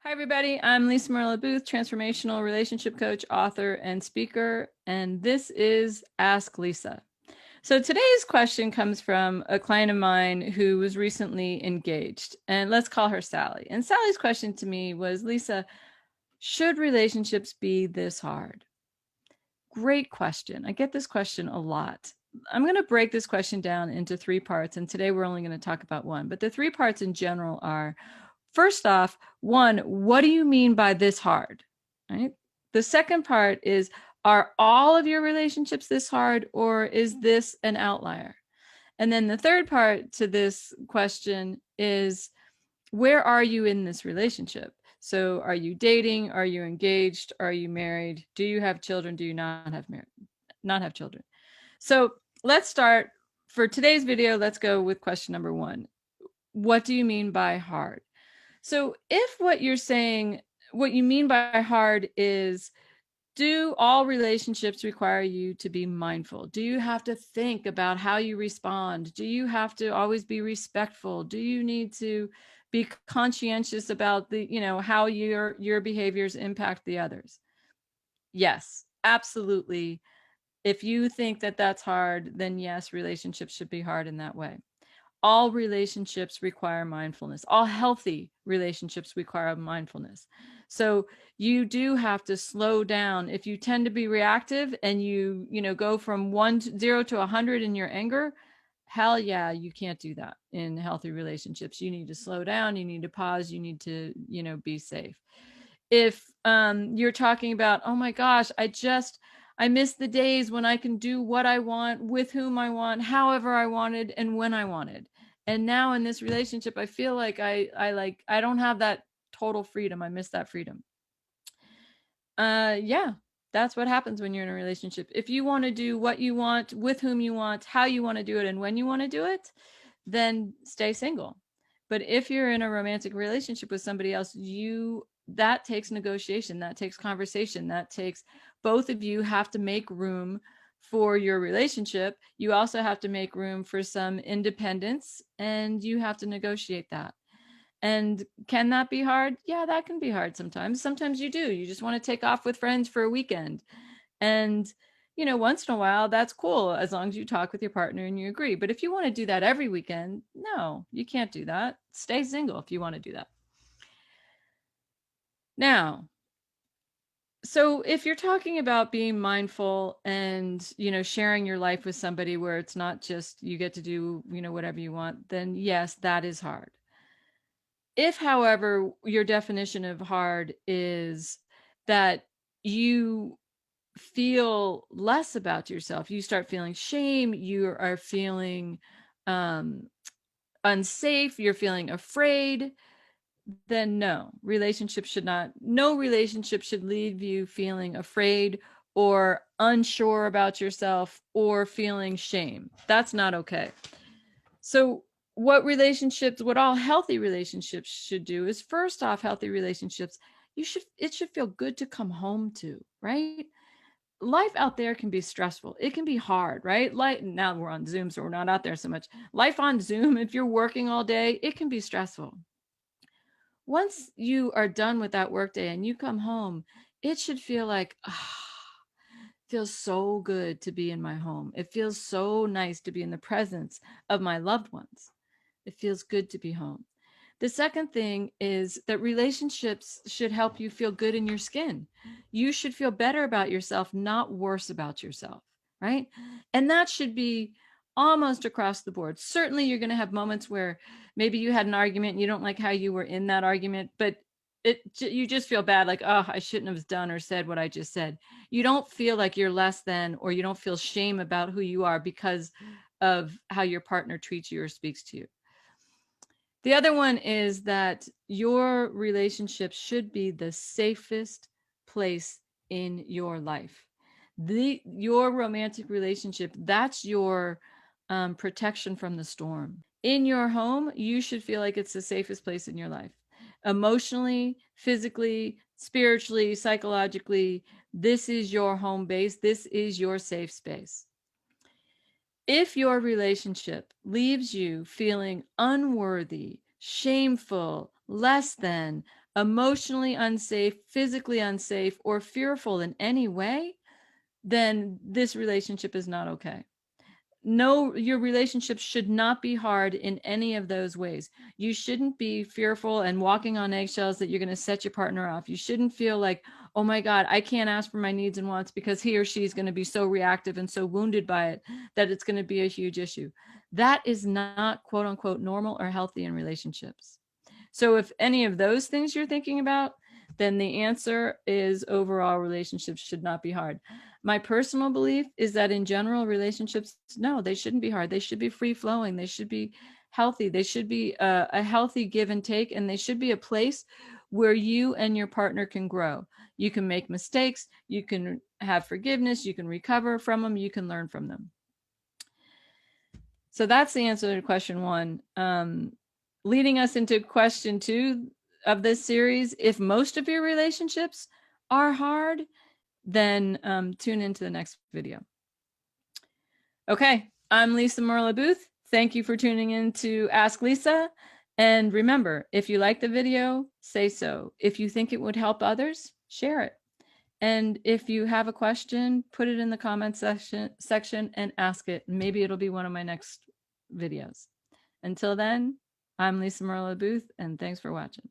Hi, everybody. I'm Lisa Merlo-Booth, transformational relationship coach, author, and speaker, and this is Ask Lisa. So today's question comes from a client of mine who was recently engaged, and let's call her Sally. And Sally's question to me was, Lisa, should relationships be this hard? Great question. I get this question a lot. I'm going to break this question down into three parts, and today we're only going to talk about one. But the three parts in general are, first off, one, what do you mean by this hard? Right? The second part is, are all of your relationships this hard, or is this an outlier? And then the third part to this question is, where are you in this relationship? So are you dating? Are you engaged? Are you married? Do you have children? Do you not have children? So let's start. For today's video, let's go with question number one. What do you mean by hard? So if what you're saying, what you mean by hard is, do all relationships require you to be mindful? Do you have to think about how you respond? Do you have to always be respectful? Do you need to be conscientious about how your behaviors impact the others? Yes, absolutely. If you think that that's hard, then yes, relationships should be hard in that way. All relationships require mindfulness. All healthy relationships require mindfulness. So you do have to slow down. If you tend to be reactive and you go from 0 to 100 in your anger, hell yeah, you can't do that in healthy relationships. You need to slow down. You need to pause. You need to, be safe. If you're talking about, oh my gosh, I miss the days when I can do what I want, with whom I want, however I wanted, and when I wanted. And now in this relationship, I feel like I don't have that total freedom. I miss that freedom. Yeah, that's what happens when you're in a relationship. If you want to do what you want, with whom you want, how you want to do it, and when you want to do it, then stay single. But if you're in a romantic relationship with somebody else, that takes negotiation, that takes conversation, that takes both of you have to make room for your relationship. You also have to make room for some independence, and you have to negotiate that. And can that be hard? Yeah, that can be hard sometimes. Sometimes you do. You just want to take off with friends for a weekend. And, once in a while, that's cool as long as you talk with your partner and you agree. But if you want to do that every weekend, no, you can't do that. Stay single if you want to do that. Now, so if you're talking about being mindful and, sharing your life with somebody where it's not just you get to do, whatever you want, then yes, that is hard. If, however, your definition of hard is that you feel less about yourself, you start feeling shame, you are feeling um, unsafe, you're feeling afraid, then no relationship should leave you feeling afraid or unsure about yourself or feeling shame. That's not okay. So what all healthy relationships should do is, first off, healthy relationships, it should feel good to come home to, right? Life out there can be stressful. It can be hard, right? Like, now we're on Zoom, so we're not out there so much. Life on Zoom, if you're working all day, it can be stressful. Once you are done with that workday and you come home, it should feel like, feels so good to be in my home. It feels so nice to be in the presence of my loved ones. It feels good to be home. The second thing is that relationships should help you feel good in your skin. You should feel better about yourself, not worse about yourself, right? And that should be almost across the board. Certainly, you're going to have moments where maybe you had an argument and you don't like how you were in that argument, but you just feel bad, like, oh, I shouldn't have done or said what I just said. You don't feel like you're less than, or you don't feel shame about who you are because of how your partner treats you or speaks to you. The other one is that your relationship should be the safest place in your life. Your romantic relationship, that's your protection from the storm. In your home, you should feel like it's the safest place in your life. Emotionally, physically, spiritually, psychologically, this is your home base. This is your safe space. If your relationship leaves you feeling unworthy, shameful, less than, emotionally unsafe, physically unsafe, or fearful in any way, then this relationship is not okay. No, your relationship should not be hard in any of those ways. You shouldn't be fearful and walking on eggshells that you're going to set your partner off. You shouldn't feel like, oh my God, I can't ask for my needs and wants because he or she is going to be so reactive and so wounded by it that it's going to be a huge issue. That is not quote unquote normal or healthy in relationships. So if any of those things you're thinking about, then the answer is overall relationships should not be hard. My personal belief is that in general, relationships, no, they shouldn't be hard. They should be free flowing. They should be healthy. They should be a healthy give and take, and they should be a place where you and your partner can grow. You can make mistakes. You can have forgiveness. You can recover from them. You can learn from them. So that's the answer to question one. Leading us into question two of this series, if most of your relationships are hard, then tune into the next video. Okay, I'm Lisa Merlo-Booth. Thank you for tuning in to Ask Lisa. And remember, if you like the video, say so. If you think it would help others, share it. And if you have a question, put it in the comment section and ask it. Maybe it'll be one of my next videos. Until then, I'm Lisa Merlo-Booth, and thanks for watching.